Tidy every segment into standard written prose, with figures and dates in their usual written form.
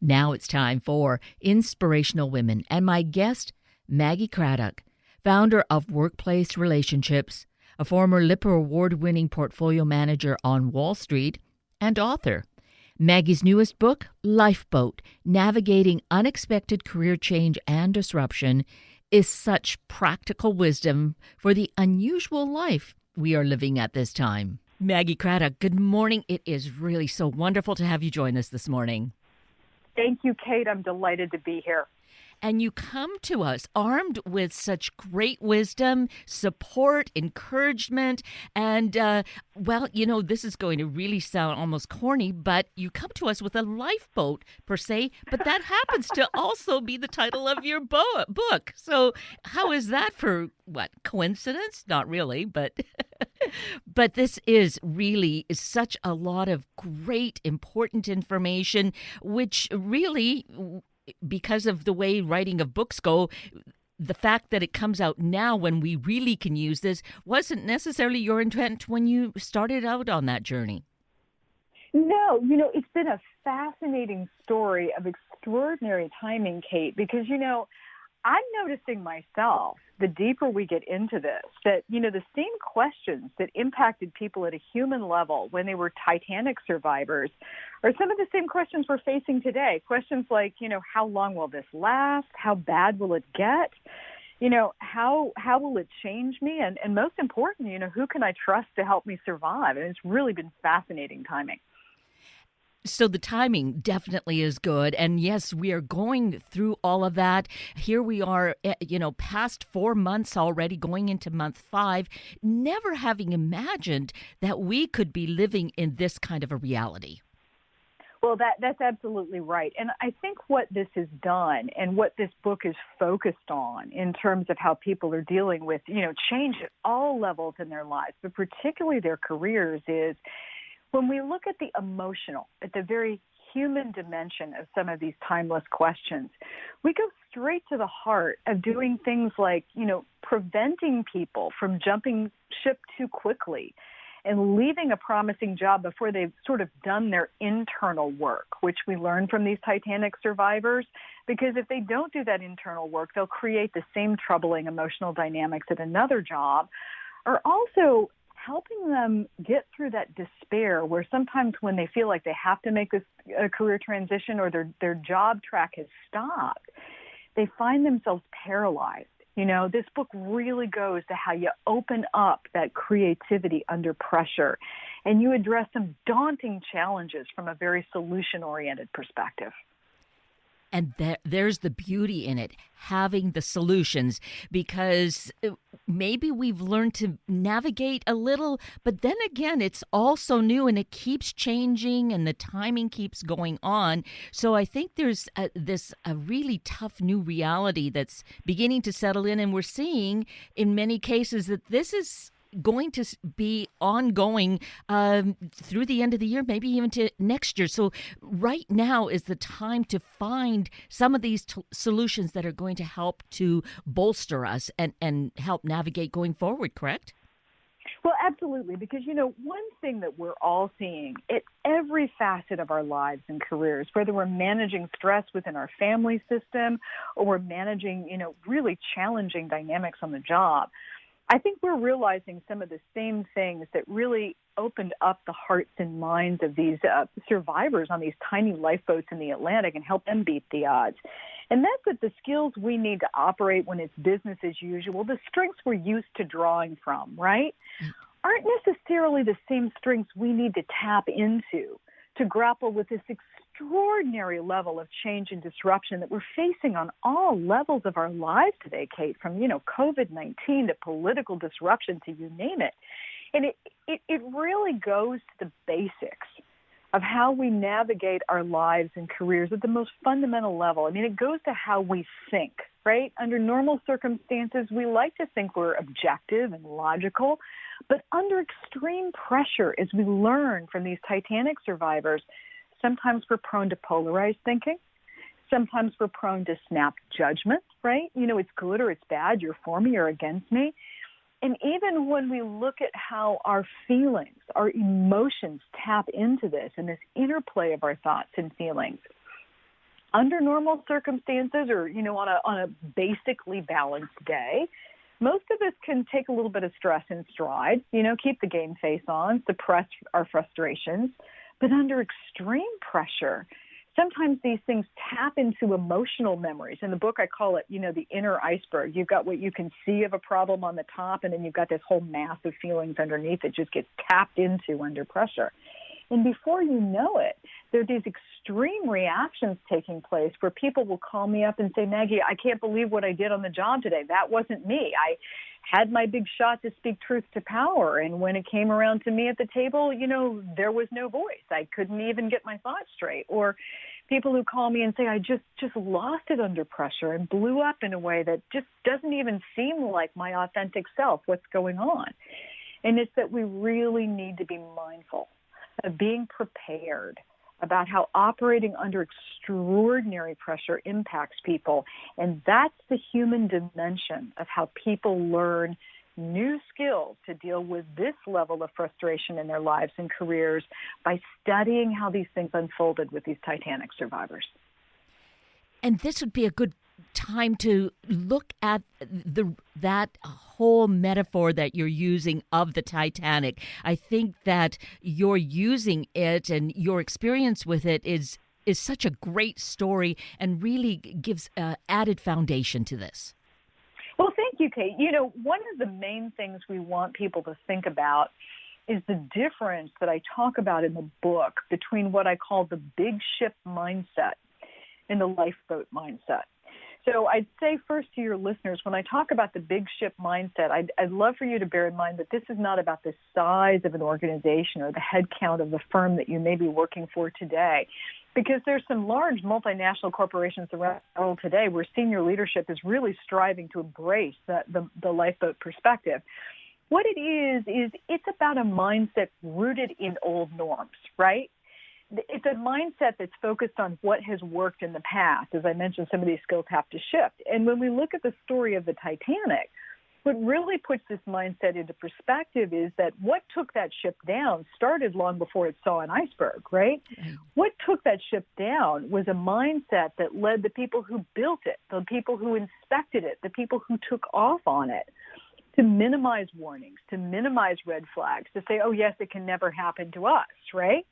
Now it's time for Inspirational Women, and my guest, Maggie Craddock, founder of Workplace Relationships, a former Lipper Award-winning portfolio manager on Wall Street, and author. Maggie's newest book, Lifeboat, Navigating Unexpected Career Change and Disruption, is such practical wisdom for the unusual life we are living at this time. Maggie Craddock, good morning. It is really so wonderful to have you join us this morning. Thank you, Kate. I'm delighted to be here. And you come to us armed with such great wisdom, support, encouragement, and, this is going to really sound almost corny, but you come to us with a lifeboat, per se, but that happens to also be the title of your book. So how is that for, coincidence? Not really, but but this is really such a lot of great, important information, which really, because of the way writing of books go, the fact that it comes out now when we really can use this wasn't necessarily your intent when you started out on that journey. No, it's been a fascinating story of extraordinary timing, Kate, because, I'm noticing myself, the deeper we get into this, that, the same questions that impacted people at a human level when they were Titanic survivors are some of the same questions we're facing today. Questions like, how long will this last? How bad will it get? How will it change me? And most important, who can I trust to help me survive? And it's really been fascinating timing. So the timing definitely is good. And yes, we are going through all of that. Here we are, past 4 months already, going into month 5, never having imagined that we could be living in this kind of a reality. Well, that's absolutely right. And I think what this has done and what this book is focused on in terms of how people are dealing with, change at all levels in their lives, but particularly their careers, is when we look at the emotional, at the very human dimension of some of these timeless questions, we go straight to the heart of doing things like, preventing people from jumping ship too quickly and leaving a promising job before they've sort of done their internal work, which we learn from these Titanic survivors, because if they don't do that internal work, they'll create the same troubling emotional dynamics at another job, or also helping them get through that despair where sometimes when they feel like they have to make this career transition or their job track has stopped, they find themselves paralyzed. This book really goes to how you open up that creativity under pressure and you address some daunting challenges from a very solution-oriented perspective. And there's the beauty in it, having the solutions, because maybe we've learned to navigate a little, but then again, it's all so new and it keeps changing and the timing keeps going on. So I think there's a really tough new reality that's beginning to settle in, and we're seeing in many cases that this is going to be ongoing through the end of the year, maybe even to next year. So right now is the time to find some of these solutions that are going to help to bolster us and help navigate going forward, correct? Well, absolutely, because, one thing that we're all seeing at every facet of our lives and careers, whether we're managing stress within our family system or we're managing, really challenging dynamics on the job, I think we're realizing some of the same things that really opened up the hearts and minds of these survivors on these tiny lifeboats in the Atlantic and helped them beat the odds. And that's that the skills we need to operate when it's business as usual, the strengths we're used to drawing from, right, aren't necessarily the same strengths we need to tap into to grapple with this extraordinary level of change and disruption that we're facing on all levels of our lives today, Kate, from, COVID-19 to political disruption to you name it. And it really goes to the basics of how we navigate our lives and careers at the most fundamental level. I mean, it goes to how we think, right? Under normal circumstances, we like to think we're objective and logical, but under extreme pressure, as we learn from these Titanic survivors, sometimes we're prone to polarized thinking. Sometimes we're prone to snap judgment, right? It's good or it's bad. You're for me or against me. And even when we look at how our feelings, our emotions tap into this and this interplay of our thoughts and feelings, Under normal circumstances or, on a basically balanced day, most of us can take a little bit of stress in stride, keep the game face on, suppress our frustrations. But under extreme pressure, sometimes these things tap into emotional memories. In the book, I call it, the inner iceberg. You've got what you can see of a problem on the top, and then you've got this whole mass of feelings underneath that just gets tapped into under pressure. And before you know it, there are these extreme reactions taking place where people will call me up and say, Maggie, I can't believe what I did on the job today. That wasn't me. I had my big shot to speak truth to power. And when it came around to me at the table, there was no voice. I couldn't even get my thoughts straight. Or people who call me and say, I just lost it under pressure and blew up in a way that just doesn't even seem like my authentic self. What's going on? And it's that we really need to be mindful of being prepared about how operating under extraordinary pressure impacts people. And that's the human dimension of how people learn new skills to deal with this level of frustration in their lives and careers by studying how these things unfolded with these Titanic survivors. And this would be a good time to look at that whole metaphor that you're using of the Titanic. I think that you're using it and your experience with it is such a great story and really gives added foundation to this. Well, thank you, Kate. One of the main things we want people to think about is the difference that I talk about in the book between what I call the big ship mindset and the lifeboat mindset. So I'd say first to your listeners, when I talk about the big ship mindset, I'd love for you to bear in mind that this is not about the size of an organization or the head count of the firm that you may be working for today, because there's some large multinational corporations around the world today where senior leadership is really striving to embrace the lifeboat perspective. What it is it's about a mindset rooted in old norms, right? It's a mindset that's focused on what has worked in the past. As I mentioned, some of these skills have to shift. And when we look at the story of the Titanic, what really puts this mindset into perspective is that what took that ship down started long before it saw an iceberg, right? What took that ship down was a mindset that led the people who built it, the people who inspected it, the people who took off on it, to minimize warnings, to minimize red flags, to say, oh, yes, it can never happen to us, right?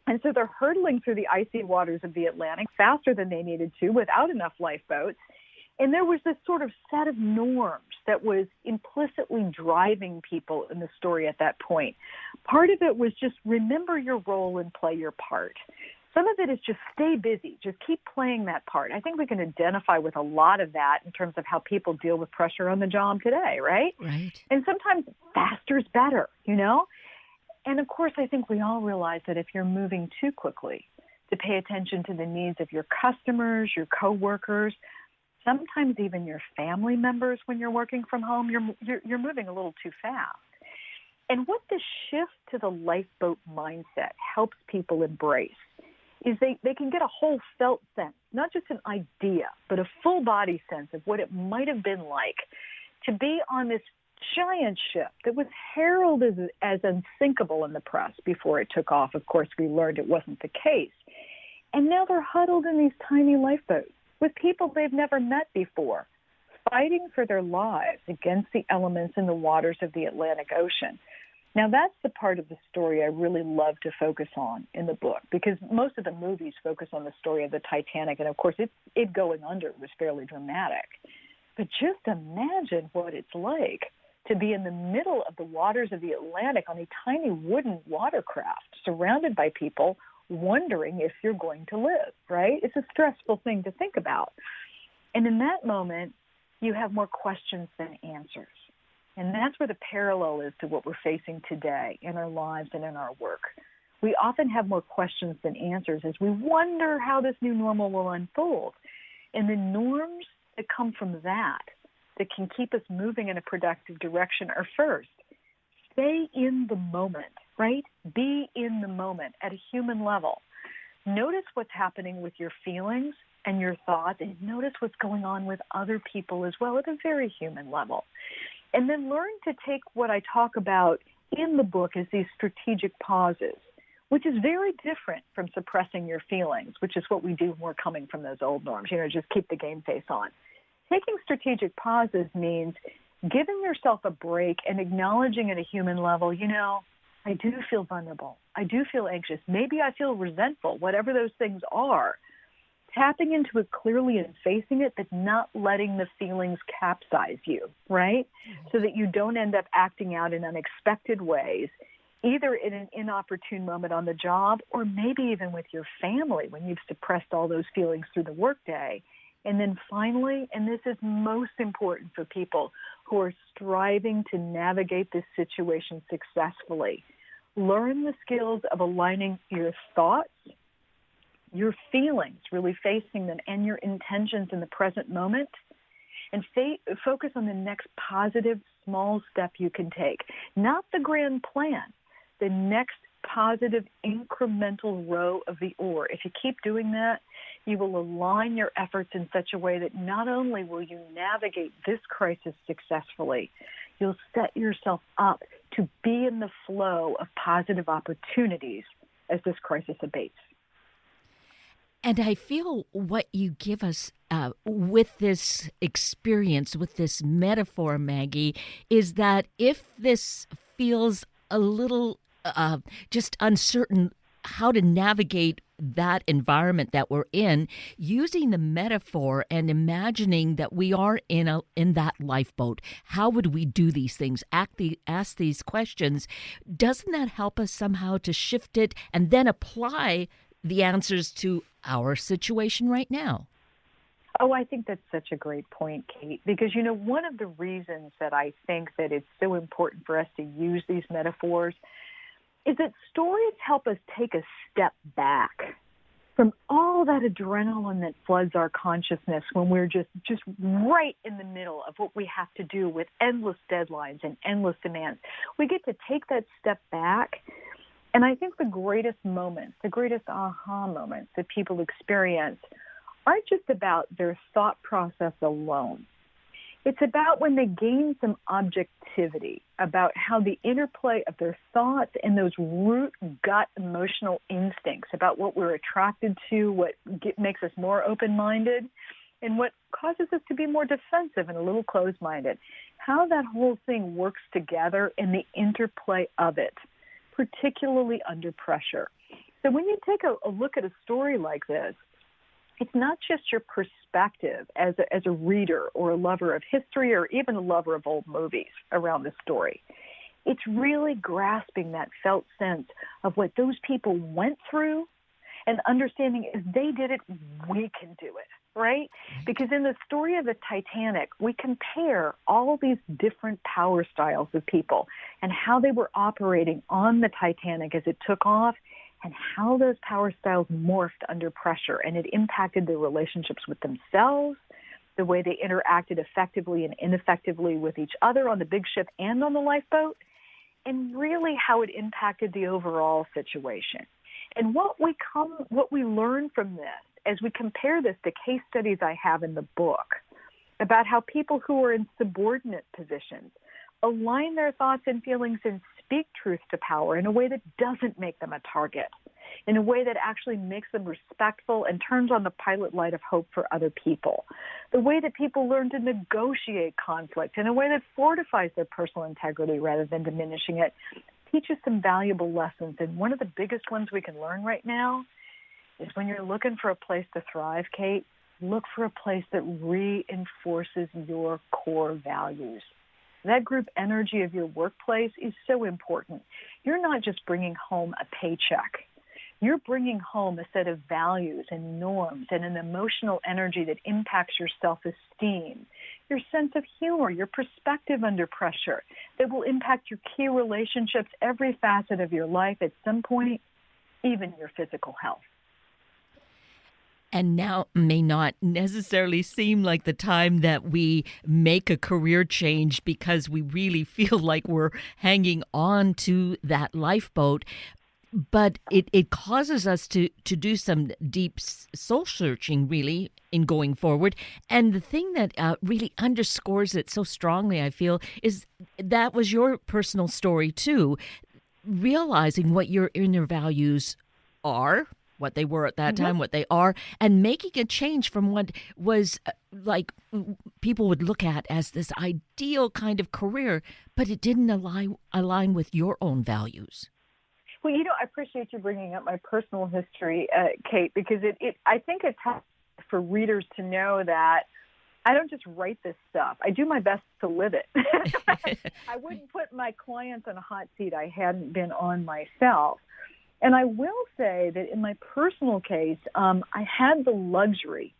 And so they're hurtling through the icy waters of the Atlantic faster than they needed to without enough lifeboats. And there was this sort of set of norms that was implicitly driving people in the story at that point. Part of it was just remember your role and play your part. Some of it is just stay busy, just keep playing that part. I think we can identify with a lot of that in terms of how people deal with pressure on the job today, right? Right. And sometimes faster's better, And of course, I think we all realize that if you're moving too quickly to pay attention to the needs of your customers, your coworkers, sometimes even your family members when you're working from home, you're moving a little too fast. And what the shift to the lifeboat mindset helps people embrace is they can get a whole felt sense, not just an idea, but a full body sense of what it might have been like to be on this giant ship that was heralded as unsinkable in the press before it took off. Of course, we learned it wasn't the case. And now they're huddled in these tiny lifeboats with people they've never met before, fighting for their lives against the elements in the waters of the Atlantic Ocean. Now, that's the part of the story I really love to focus on in the book, because most of the movies focus on the story of the Titanic, and of course, it going under was fairly dramatic. But just imagine what it's like to be in the middle of the waters of the Atlantic on a tiny wooden watercraft surrounded by people wondering if you're going to live, right? It's a stressful thing to think about. And in that moment, you have more questions than answers. And that's where the parallel is to what we're facing today in our lives and in our work. We often have more questions than answers as we wonder how this new normal will unfold. And the norms that come from that can keep us moving in a productive direction are first, stay in the moment, right? Be in the moment at a human level. Notice what's happening with your feelings and your thoughts, and notice what's going on with other people as well at a very human level. And then learn to take what I talk about in the book as these strategic pauses, which is very different from suppressing your feelings, which is what we do when we're coming from those old norms, just keep the game face on. Taking strategic pauses means giving yourself a break and acknowledging at a human level, I do feel vulnerable. I do feel anxious. Maybe I feel resentful, whatever those things are. Tapping into it clearly and facing it, but not letting the feelings capsize you, right? So that you don't end up acting out in unexpected ways, either in an inopportune moment on the job or maybe even with your family when you've suppressed all those feelings through the workday. And then finally, and this is most important for people who are striving to navigate this situation successfully, learn the skills of aligning your thoughts, your feelings, really facing them, and your intentions in the present moment, and focus on the next positive small step you can take. Not the grand plan, the next positive incremental row of the oar. If you keep doing that, you will align your efforts in such a way that not only will you navigate this crisis successfully, you'll set yourself up to be in the flow of positive opportunities as this crisis abates. And I feel what you give us with this experience, with this metaphor, Maggie, is that if this feels a little just uncertain how to navigate that environment that we're in, using the metaphor and imagining that we are in that lifeboat. How would we do these things? Ask these questions. Doesn't that help us somehow to shift it and then apply the answers to our situation right now? Oh, I think that's such a great point, Kate, because, one of the reasons that I think that it's so important for us to use these metaphors is that stories help us take a step back from all that adrenaline that floods our consciousness when we're just right in the middle of what we have to do with endless deadlines and endless demands. We get to take that step back. And I think the greatest moments, the greatest aha moments that people experience aren't just about their thought process alone. It's about when they gain some objectivity about how the interplay of their thoughts and those root gut emotional instincts about what we're attracted to, what makes us more open-minded, and what causes us to be more defensive and a little closed-minded, how that whole thing works together and the interplay of it, particularly under pressure. So when you take a look at a story like this, it's not just your perspective as a reader or a lover of history or even a lover of old movies around the story. It's really grasping that felt sense of what those people went through and understanding if they did it, we can do it, right? Because in the story of the Titanic, we compare all these different power styles of people and how they were operating on the Titanic as it took off, and how those power styles morphed under pressure, and it impacted their relationships with themselves, the way they interacted effectively and ineffectively with each other on the big ship and on the lifeboat, and really how it impacted the overall situation. And what we learn from this, as we compare this to case studies I have in the book about how people who are in subordinate positions align their thoughts and feelings and speak truth to power in a way that doesn't make them a target, in a way that actually makes them respectful and turns on the pilot light of hope for other people, the way that people learn to negotiate conflict in a way that fortifies their personal integrity rather than diminishing it, teaches some valuable lessons. And one of the biggest ones we can learn right now is when you're looking for a place to thrive, Kate, look for a place that reinforces your core values. That group energy of your workplace is so important. You're not just bringing home a paycheck. You're bringing home a set of values and norms and an emotional energy that impacts your self-esteem, your sense of humor, your perspective under pressure, that will impact your key relationships, every facet of your life at some point, even your physical health. And now may not necessarily seem like the time that we make a career change because we really feel like we're hanging on to that lifeboat. But it causes us to do some deep soul searching, really, in going forward. And the thing that really underscores it so strongly, I feel, is that was your personal story, too. realizing what your inner values are, what they were at that Mhm. time, what they are, and making a change from what was like people would look at as this ideal kind of career, but it didn't align with your own values. Well, I appreciate you bringing up my personal history, Kate, because I think it's helpful for readers to know that I don't just write this stuff. I do my best to live it. I wouldn't put my clients on a hot seat I hadn't been on myself. And I will say that in my personal case, I had the luxury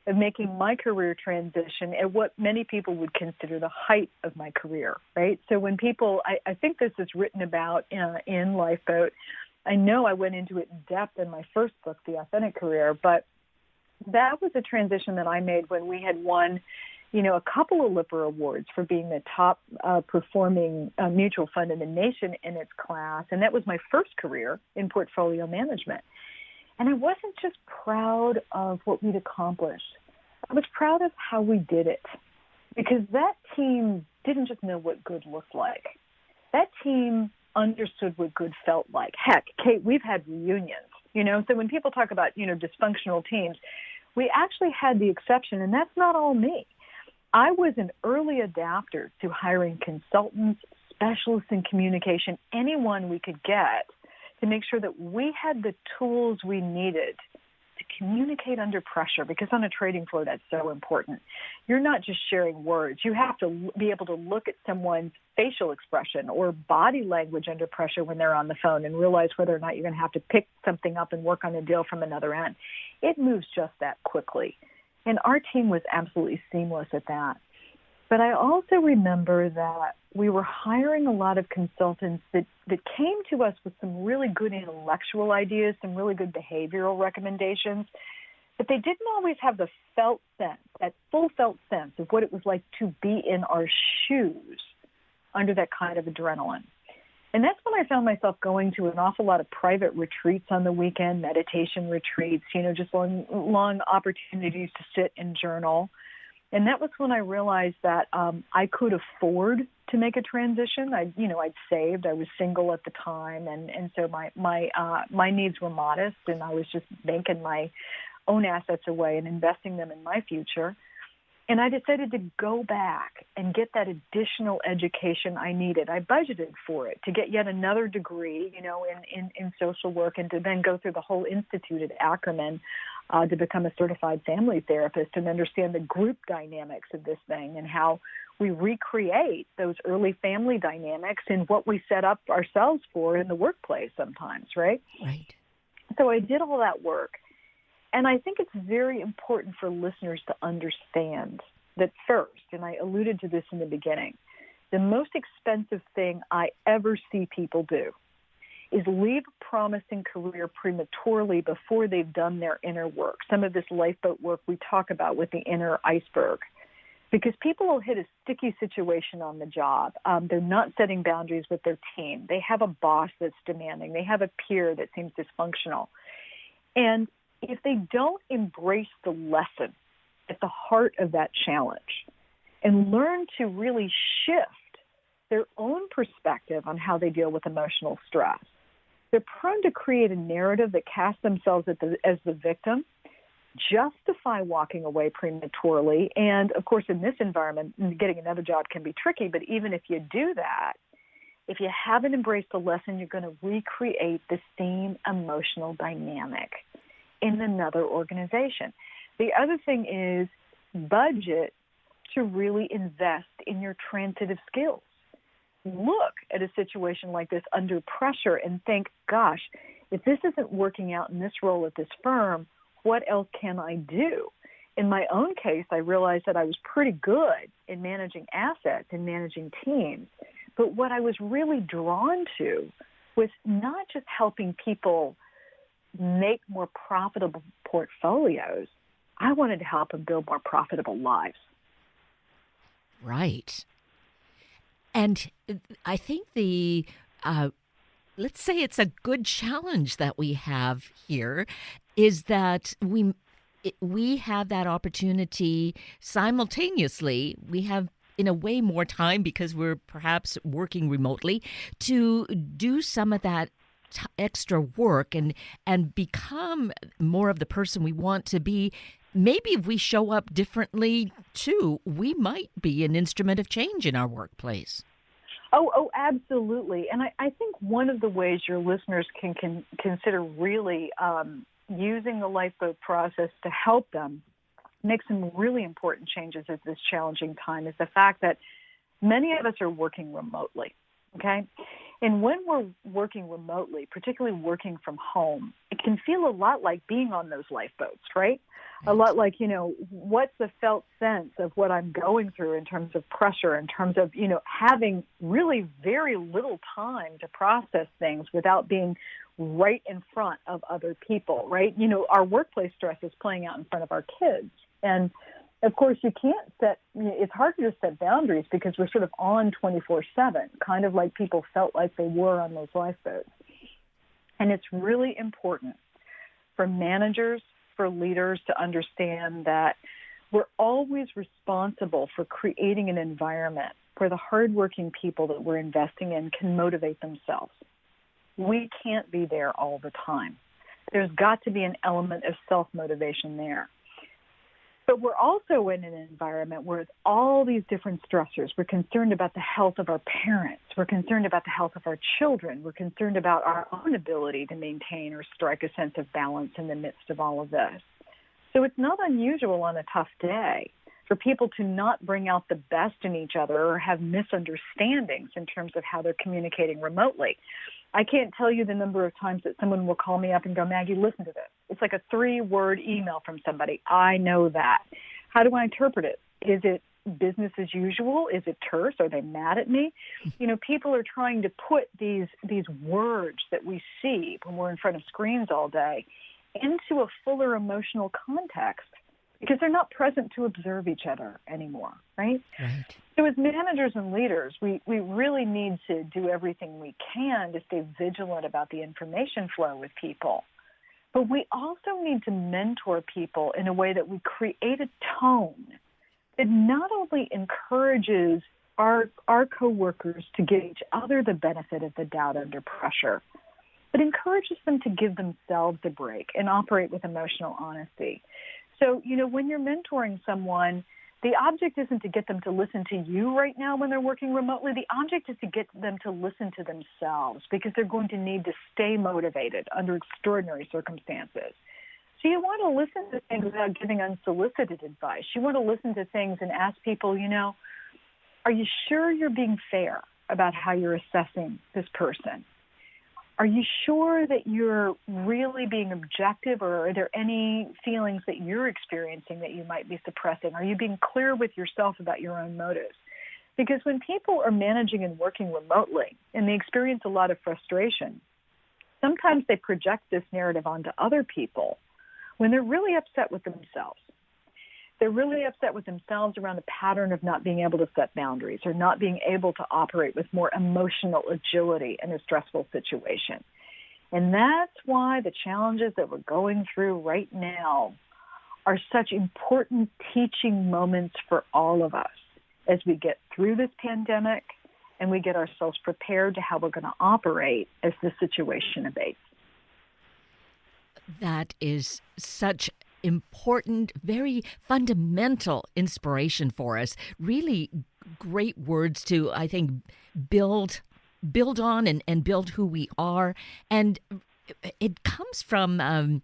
of making my career transition at what many people would consider the height of my career, right? So when people, I think this is written about in Lifeboat. I know I went into it in depth in my first book, The Authentic Career, but that was a transition that I made when we had won, a couple of Lipper Awards for being the top performing mutual fund in the nation in its class. And that was my first career in portfolio management. And I wasn't just proud of what we'd accomplished. I was proud of how we did it, because that team didn't just know what good looked like. That team understood what good felt like. Heck, Kate, we've had reunions, so when people talk about, dysfunctional teams, we actually had the exception, and that's not all me. I was an early adapter to hiring consultants, specialists in communication, anyone we could get to make sure that we had the tools we needed to communicate under pressure, because on a trading floor, that's so important. You're not just sharing words. You have to be able to look at someone's facial expression or body language under pressure when they're on the phone and realize whether or not you're going to have to pick something up and work on a deal from another end. It moves just that quickly. And our team was absolutely seamless at that. But I also remember that we were hiring a lot of consultants that came to us with some really good intellectual ideas, some really good behavioral recommendations, but they didn't always have the felt sense, that full felt sense of what it was like to be in our shoes under that kind of adrenaline. And that's when I found myself going to an awful lot of private retreats on the weekend, meditation retreats, just long opportunities to sit and journal. And that was when I realized that I could afford to make a transition. I'd saved. I was single at the time, and so my needs were modest, and I was just banking my own assets away and investing them in my future. And I decided to go back and get that additional education I needed. I budgeted for it to get yet another degree, in social work, and to then go through the whole institute at Ackerman to become a certified family therapist and understand the group dynamics of this thing and how we recreate those early family dynamics in what we set up ourselves for in the workplace sometimes, right? Right. So I did all that work. And I think it's very important for listeners to understand that first, and I alluded to this in the beginning, the most expensive thing I ever see people do is leave a promising career prematurely before they've done their inner work. Some of this lifeboat work we talk about with the inner iceberg. Because people will hit a sticky situation on the job. They're not setting boundaries with their team. They have a boss that's demanding. They have a peer that seems dysfunctional. And if they don't embrace the lesson at the heart of that challenge and learn to really shift their own perspective on how they deal with emotional stress, they're prone to create a narrative that casts themselves as the victim, justify walking away prematurely. And, of course, in this environment, getting another job can be tricky, but even if you do that, if you haven't embraced the lesson, you're going to recreate the same emotional dynamic in another organization. The other thing is budget to really invest in your transitive skills. Look at a situation like this under pressure and think, gosh, if this isn't working out in this role at this firm, what else can I do? In my own case, I realized that I was pretty good in managing assets and managing teams. But what I was really drawn to was not just helping people make more profitable portfolios. I wanted to help them build more profitable lives. Right. And I think let's say it's a good challenge that we have here, is that we have that opportunity simultaneously. We have in a way, more time because we're perhaps working remotely to do some of that extra work and become more of the person we want to be. Maybe if we show up differently too, we might be an instrument of change in our workplace. Oh, absolutely. And I think one of the ways your listeners can consider really using the Lifeboat process to help them make some really important changes at this challenging time is the fact that many of us are working remotely, okay? And when we're working remotely, particularly working from home, it can feel a lot like being on those lifeboats, right? A lot like, what's the felt sense of what I'm going through in terms of pressure, in terms of, having really very little time to process things without being right in front of other people, right? Our workplace stress is playing out in front of our kids. And of course, you can't it's hard to just set boundaries because we're sort of on 24/7, kind of like people felt like they were on those lifeboats. And it's really important for managers, for leaders to understand that we're always responsible for creating an environment where the hardworking people that we're investing in can motivate themselves. We can't be there all the time. There's got to be an element of self-motivation there. But we're also in an environment where it's all these different stressors. We're concerned about the health of our parents. We're concerned about the health of our children. We're concerned about our own ability to maintain or strike a sense of balance in the midst of all of this. So it's not unusual on a tough day for people to not bring out the best in each other or have misunderstandings in terms of how they're communicating remotely. I can't tell you the number of times that someone will call me up and go, Maggie, listen to this. It's like a 3-word email from somebody. I know that. How do I interpret it? Is it business as usual? Is it terse? Are they mad at me? People are trying to put these words that we see when we're in front of screens all day into a fuller emotional context because they're not present to observe each other anymore, right? Right. So as managers and leaders, we really need to do everything we can to stay vigilant about the information flow with people. But we also need to mentor people in a way that we create a tone that not only encourages our coworkers to give each other the benefit of the doubt under pressure, but encourages them to give themselves a break and operate with emotional honesty. So, when you're mentoring someone, the object isn't to get them to listen to you right now when they're working remotely. The object is to get them to listen to themselves because they're going to need to stay motivated under extraordinary circumstances. So you want to listen to things without giving unsolicited advice. You want to listen to things and ask people, are you sure you're being fair about how you're assessing this person? Are you sure that you're really being objective, or are there any feelings that you're experiencing that you might be suppressing? Are you being clear with yourself about your own motives? Because when people are managing and working remotely and they experience a lot of frustration, sometimes they project this narrative onto other people when they're really upset with themselves. They're really upset with themselves around a pattern of not being able to set boundaries or not being able to operate with more emotional agility in a stressful situation. And that's why the challenges that we're going through right now are such important teaching moments for all of us as we get through this pandemic and we get ourselves prepared to how we're going to operate as the situation abates. That is such important, very fundamental inspiration for us. Really great words to, I think, build on and build who we are. And it comes from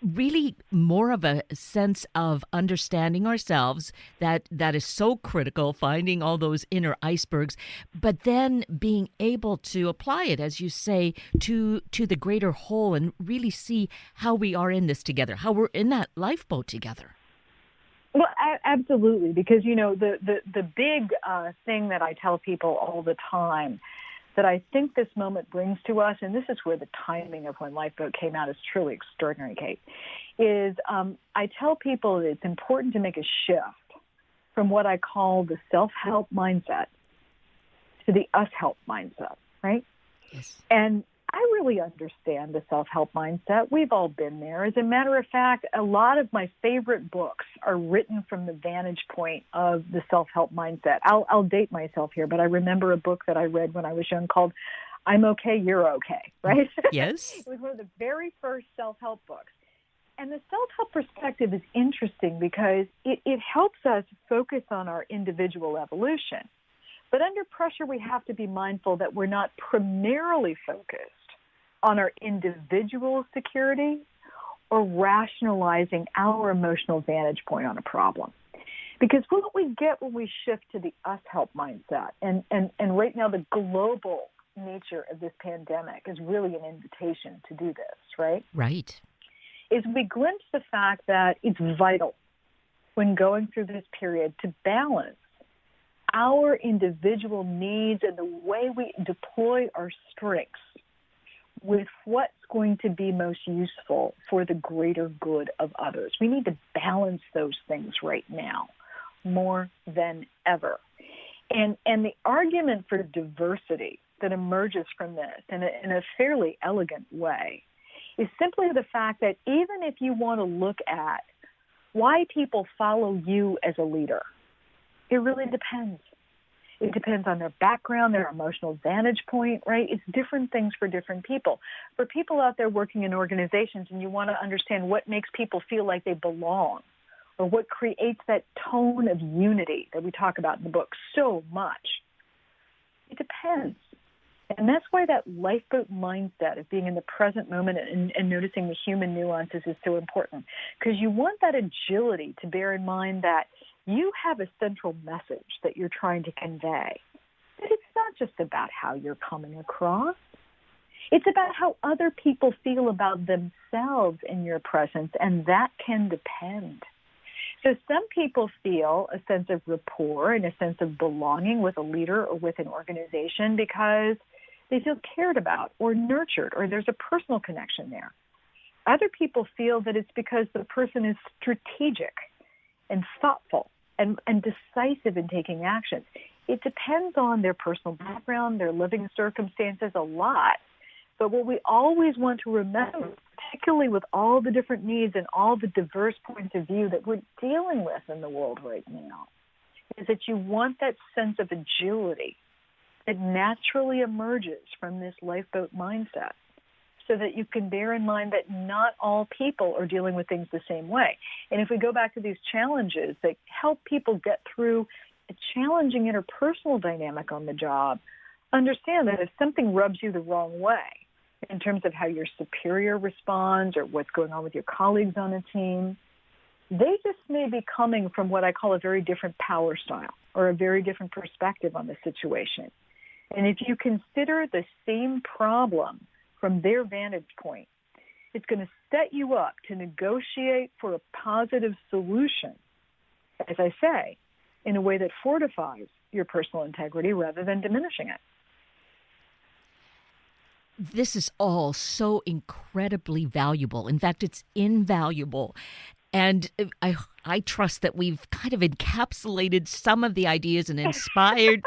really more of a sense of understanding ourselves that is so critical, finding all those inner icebergs, but then being able to apply it, as you say, to the greater whole and really see how we are in this together, how we're in that lifeboat together. Well, absolutely, because, the big thing that I tell people all the time that I think this moment brings to us, and this is where the timing of when Lifeboat came out is truly extraordinary, Kate, is I tell people that it's important to make a shift from what I call the self-help mindset to the us-help mindset, right? Yes. And I really understand the self-help mindset. We've all been there. As a matter of fact, a lot of my favorite books are written from the vantage point of the self-help mindset. I'll date myself here, but I remember a book that I read when I was young called I'm Okay, You're Okay, right? Yes. It was one of the very first self-help books. And the self-help perspective is interesting because it helps us focus on our individual evolution. But under pressure, we have to be mindful that we're not primarily focused on our individual security or rationalizing our emotional vantage point on a problem. Because what we get when we shift to the us-help mindset, and right now the global nature of this pandemic is really an invitation to do this, right? Right. Is we glimpse the fact that it's vital when going through this period to balance our individual needs and the way we deploy our strengths with what's going to be most useful for the greater good of others. We need to balance those things right now more than ever. And the argument for diversity that emerges from this in a fairly elegant way is simply the fact that even if you want to look at why people follow you as a leader, it really depends. It depends on their background, their emotional vantage point, right? It's different things for different people. For people out there working in organizations and you want to understand what makes people feel like they belong or what creates that tone of unity that we talk about in the book so much, it depends. And that's why that lifeboat mindset of being in the present moment and noticing the human nuances is so important. Because you want that agility to bear in mind that you have a central message that you're trying to convey. That it's not just about how you're coming across. It's about how other people feel about themselves in your presence, and that can depend. So some people feel a sense of rapport and a sense of belonging with a leader or with an organization because they feel cared about or nurtured, or there's a personal connection there. Other people feel that it's because the person is strategic and thoughtful and decisive in taking action. It depends on their personal background, their living circumstances, a lot. But what we always want to remember, particularly with all the different needs and all the diverse points of view that we're dealing with in the world right now, is that you want that sense of agility that naturally emerges from this lifeboat mindset so that you can bear in mind that not all people are dealing with things the same way. And if we go back to these challenges that help people get through a challenging interpersonal dynamic on the job, understand that if something rubs you the wrong way in terms of how your superior responds or what's going on with your colleagues on a team, they just may be coming from what I call a very different power style or a very different perspective on the situation. And if you consider the same problem from their vantage point, it's going to set you up to negotiate for a positive solution, as I say, in a way that fortifies your personal integrity rather than diminishing it. This is all so incredibly valuable. In fact, it's invaluable. And I trust that we've kind of encapsulated some of the ideas and inspired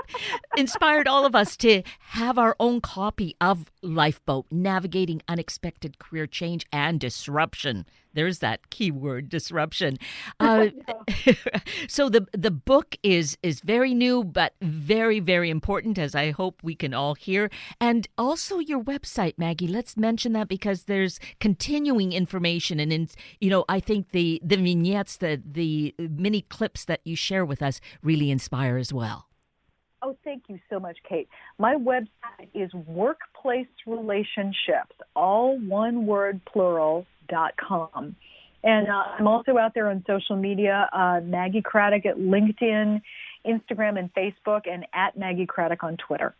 all of us to have our own copy of Lifeboat, Navigating Unexpected Career Change and Disruption. There's that key word, disruption. So the book is very new, but very, very important, as I hope we can all hear. And also your website, Maggie. Let's mention that because there's continuing information. And, I think the vignettes, the mini clips that you share with us really inspire as well. Oh, thank you so much, Kate. My website is Workplace Relationships, all one word, plural.com. And I'm also out there on social media, Maggie Craddock at LinkedIn, Instagram, and Facebook, and at Maggie Craddock on Twitter.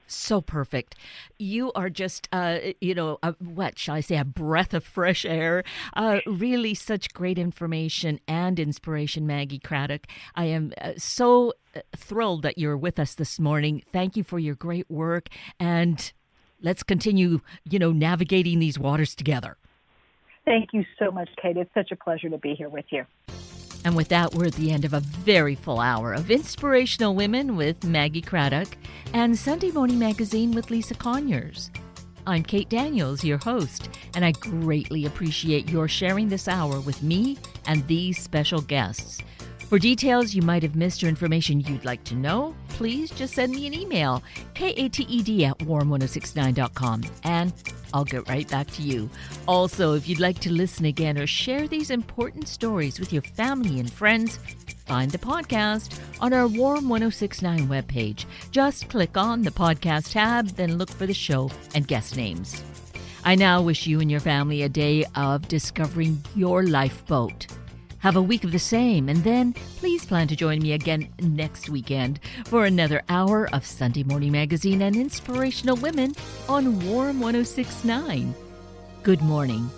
So perfect. You are just, what shall I say, a breath of fresh air. Really such great information and inspiration, Maggie Craddock. I am so thrilled that you're with us this morning. Thank you for your great work. And let's continue, navigating these waters together. Thank you so much, Kate. It's such a pleasure to be here with you. And with that, we're at the end of a very full hour of Inspirational Women with Maggie Craddock and Sunday Morning Magazine with Lisa Conyers. I'm Kate Daniels, your host, and I greatly appreciate your sharing this hour with me and these special guests. For details you might have missed or information you'd like to know, please just send me an email, kated@warm1069.com, and I'll get right back to you. Also, if you'd like to listen again or share these important stories with your family and friends, find the podcast on our Warm 1069 webpage. Just click on the podcast tab, then look for the show and guest names. I now wish you and your family a day of discovering your lifeboat. Have a week of the same, and then please plan to join me again next weekend for another hour of Sunday Morning Magazine and Inspirational Women on Warm 1069. Good morning.